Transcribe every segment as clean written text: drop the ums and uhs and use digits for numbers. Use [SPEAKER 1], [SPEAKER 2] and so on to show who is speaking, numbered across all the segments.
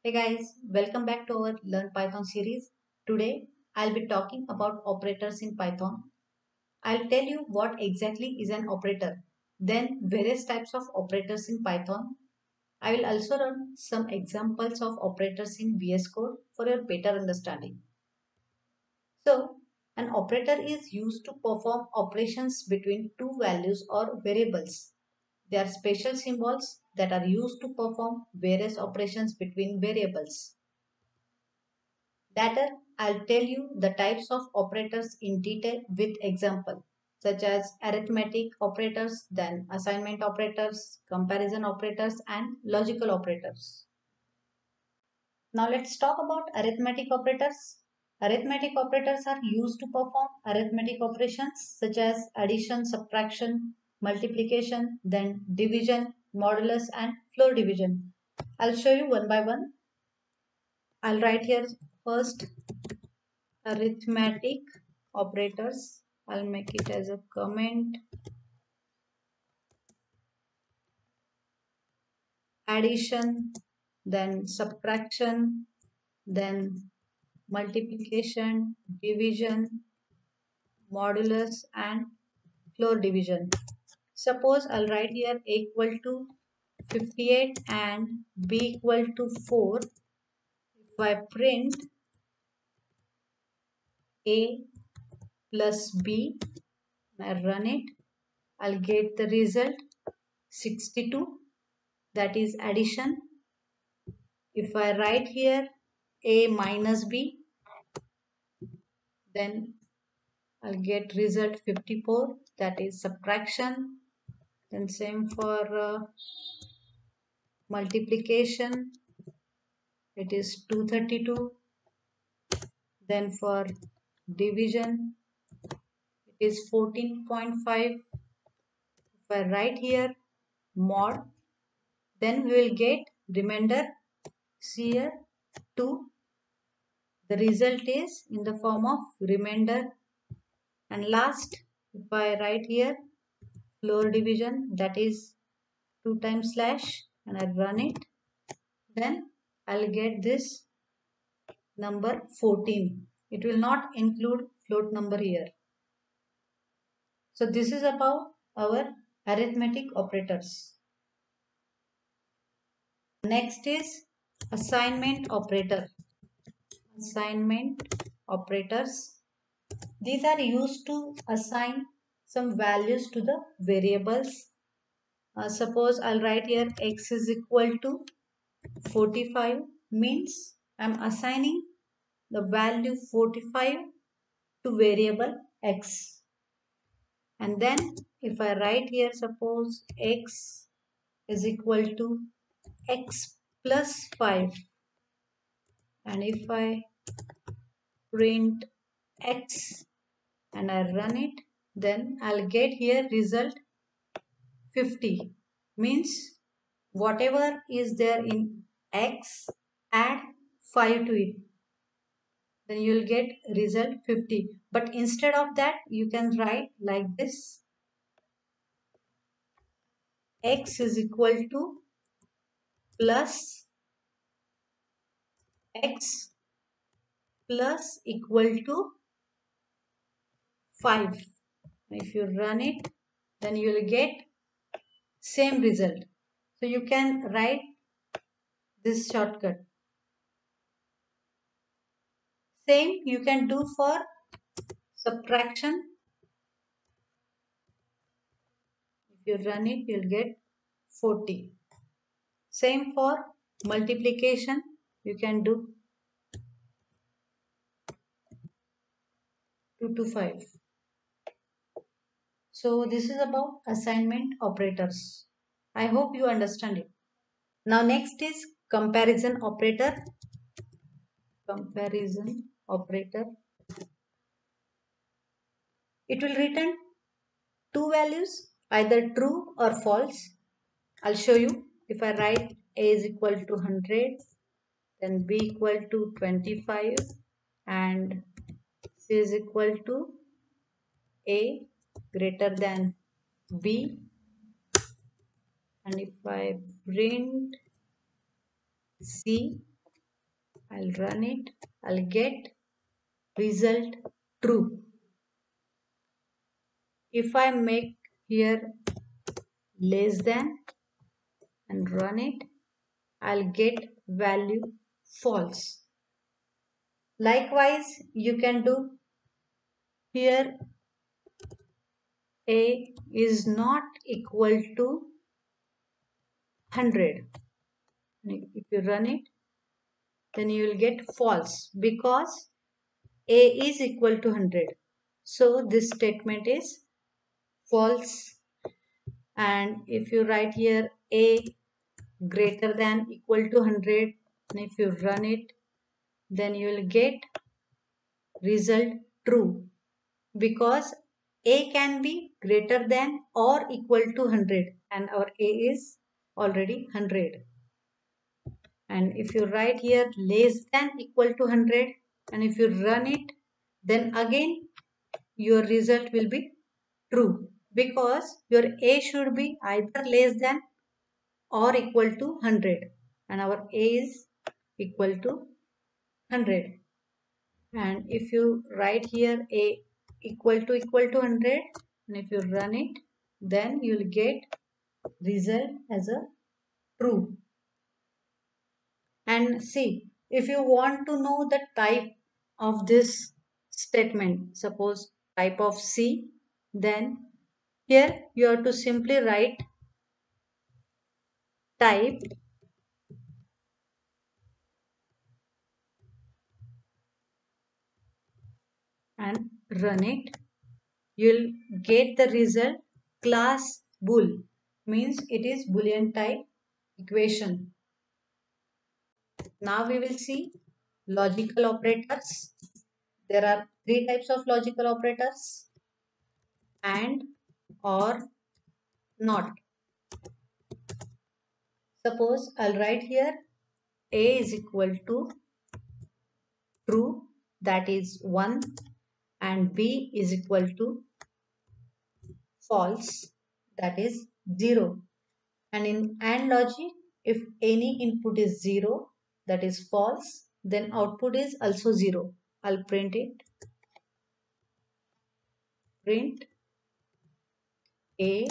[SPEAKER 1] Hey guys, welcome back to our Learn Python series. Today I'll be talking about operators in Python. I'll tell you what exactly is an operator, then various types of operators in Python. I will also run some examples of operators in VS Code for your better understanding. So, an operator is used to perform operations between two values or variables. They are special symbols that are used to perform various operations between variables. Later, I'll tell you the types of operators in detail with example, such as arithmetic operators, then assignment operators, comparison operators, and logical operators. Now let's talk about arithmetic operators. Arithmetic operators are used to perform arithmetic operations such as addition, subtraction, multiplication, then division, modulus, and floor division. I'll show you one by one. I'll write here first arithmetic operators. I'll make it as a comment. Addition, then subtraction, then multiplication, division, modulus, and floor division. Suppose I'll write here a equal to 58 and b equal to 4. If I print a plus b and I run it, I'll get the result 62, that is addition. If I write here a minus b, then I'll get result 54, that is subtraction. Then same for multiplication, it is 232. Then for division, it is 14.5. If I write here mod, then we will get remainder here 2. The result is in the form of remainder. And last, if I write here floor division, that is 2 times slash, and I run it, then I'll get this number 14. It will not include float number here. So this is about our arithmetic operators. Next is assignment operator. Assignment operators. These are used to assign some values to the variables. Suppose I'll write here x is equal to 45, means I'm assigning the value 45 to variable x. And then if I write here suppose x is equal to x plus 5, and if I print x and I run it, then I'll get here result 50, means whatever is there in x, add 5 to it, then you'll get result 50. But instead of that, you can write like this: x is equal to plus x plus equal to 5. If you run it, then you will get same result. So you can write this shortcut. Same you can do for subtraction. If you run it, you'll get 40. Same for multiplication, you can do 2 to 5. So this is about assignment operators. I hope you understand it. Now next is comparison operator. Comparison operator. It will return two values, either true or false. I'll show you. If I write a is equal to 100, then b equal to 25, and c is equal to a greater than b, and if I print c, I'll run it. I'll get result true. If I make here less than and run it, I'll get value false. Likewise, you can do here a is not equal to 100. If you run it, then you will get false because a is equal to 100. So this statement is false. And if you write here a greater than equal to 100, and if you run it, then you will get result true because a can be greater than or equal to 100 and our a is already 100. And if you write here less than equal to 100 and if you run it, then again your result will be true because your a should be either less than or equal to 100 and our a is equal to 100. And if you write here a equal to 100 and if you run it, then you'll get result as a true. And see, if you want to know the type of this statement, suppose type of C, then here you have to simply write type and run it. You'll get the result class bool, means it is Boolean type equation. Now we will see logical operators. There are three types of logical operators: and, or, not. Suppose I'll write here a is equal to true, that is 1, and b is equal to false, that is 0. And in AND logic, if any input is 0, that is false, then output is also 0. I'll print it. Print A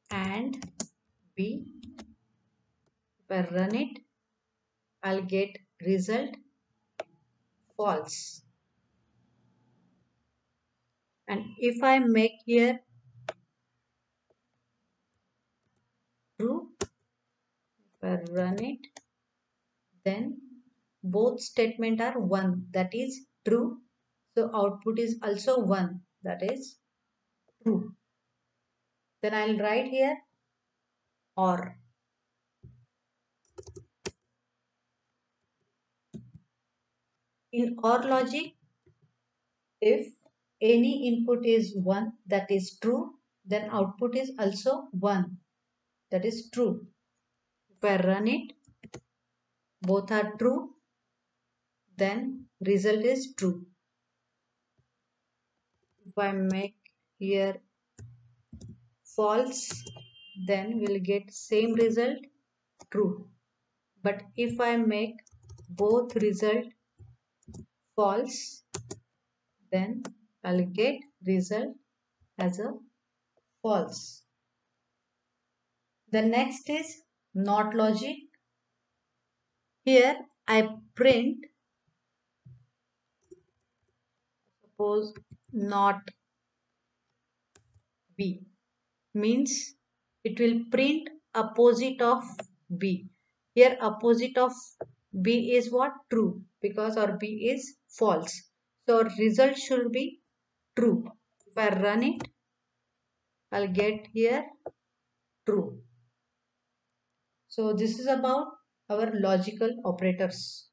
[SPEAKER 1] and B. If I run it, I'll get result false. And if I make here true, if I run it, then both statement are 1, that is true. So output is also 1, that is true. Then I'll write here or. In OR logic, if any input is 1, that is true, then output is also 1, that is true. If I run it, both are true, then result is true. If I make here false, then we'll get same result true. But if I make both result false, then I'll get result as a false. The next is NOT logic. Here I print, suppose not B, means it will print opposite of B. Here opposite of B is what? True, because our B is false. So our result should be true. If I run it, I'll get here true. So this is about our logical operators.